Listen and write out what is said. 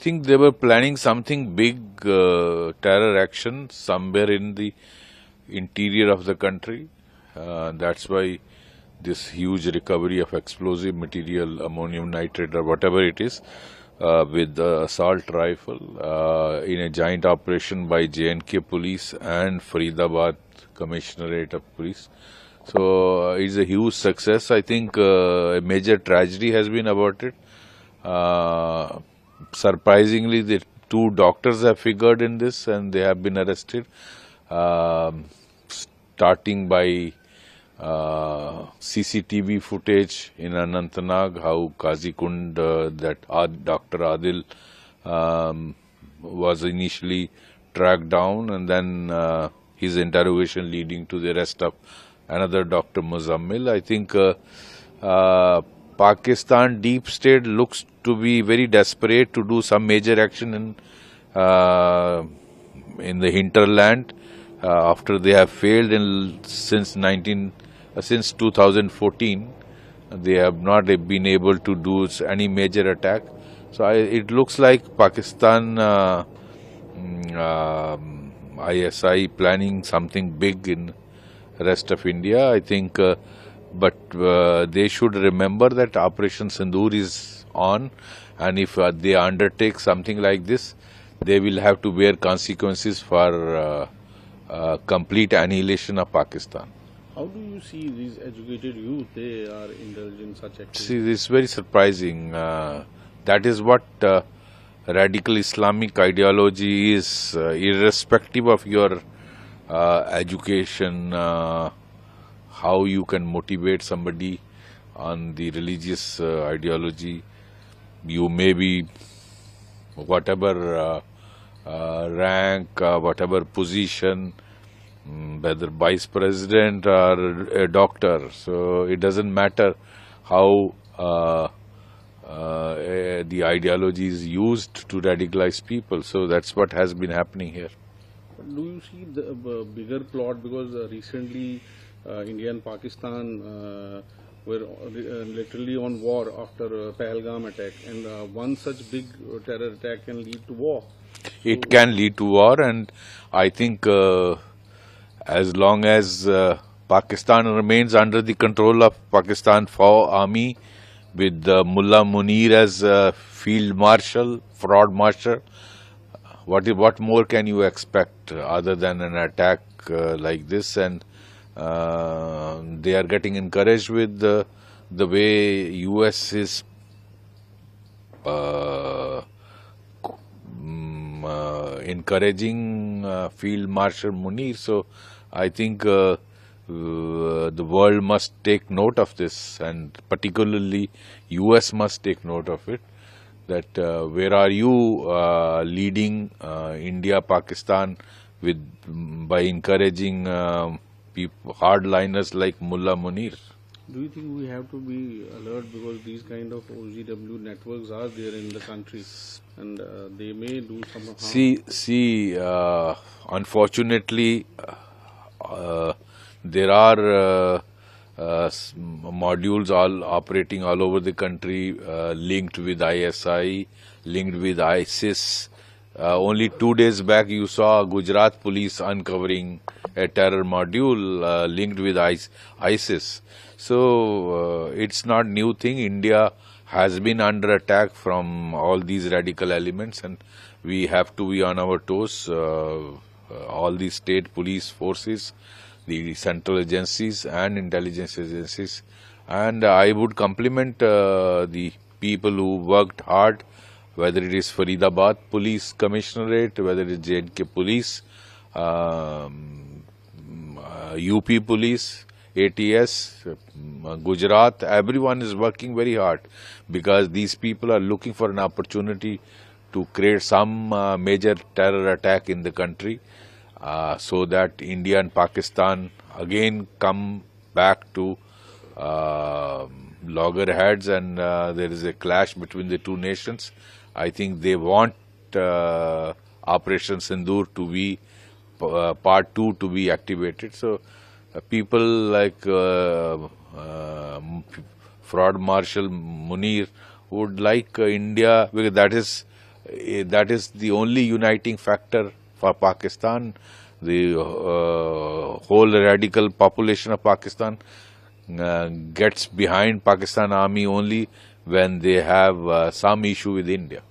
think they were planning something big, terror action somewhere in the interior of the country. That's why this huge recovery of explosive material, ammonium nitrate or whatever it is, with the assault rifle in a joint operation by J&K police and Faridabad Commissionerate of Police. So it's a huge success. I think a major tragedy has been averted. Surprisingly, the two doctors have figured in this and they have been arrested, starting by CCTV footage in Anantnag, how Kazikund, Dr. Adil was initially tracked down, and then his interrogation leading to the arrest of another Dr. Muzammil. I think Pakistan deep state looks to be very desperate to do some major action in the hinterland after they have failed since 2014. They have not been able to do any major attack. So it looks like Pakistan ISI planning something big in rest of India. I think, but they should remember that Operation Sindoor is on, and if they undertake something like this, they will have to bear consequences for complete annihilation of Pakistan. How do you see these educated youth? They are indulged in such activities. See, this is very surprising. That is what radical Islamic ideology is, irrespective of your education, how you can motivate somebody on the religious ideology. You may be whatever rank, whatever position, whether vice president or a doctor. So it doesn't matter how the ideology is used to radicalize people. So that's what has been happening here. Do you see the bigger plot? Because recently India and Pakistan were literally on war after Pahalgam attack, and one such big terror attack can lead to war. It can lead to war, and I think as long as Pakistan remains under the control of Pakistan Army, with Mullah Munir as field marshal, fraud marshal, what more can you expect other than an attack like this? And they are getting encouraged with the way US is encouraging Field Marshal Munir. So I think the world must take note of this, and particularly US must take note of it, that where are you leading India, Pakistan by encouraging hardliners like Mullah Munir. Do you think we have to be alert, because these kind of OGW networks are there in the country and they may do some harm? See, unfortunately, there are modules all operating all over the country, linked with ISI, linked with ISIS. Only 2 days back, you saw Gujarat police uncovering a terror module linked with ISIS. So it's not new thing. India has been under attack from all these radical elements, and we have to be on our toes. All the state police forces, the central agencies and intelligence agencies. And I would compliment the people who worked hard, whether it is Faridabad Police Commissionerate, whether it is J&K Police, UP Police, ATS, Gujarat, everyone is working very hard, because these people are looking for an opportunity to create some major terror attack in the country, so that India and Pakistan again come back to loggerheads, and there is a clash between the two nations. I think they want Operation Sindoor to be part 2 to be activated. So people like fraud marshal Munir would like India, because that is That is the only uniting factor for Pakistan. The whole radical population of Pakistan gets behind Pakistan Army only when they have some issue with India.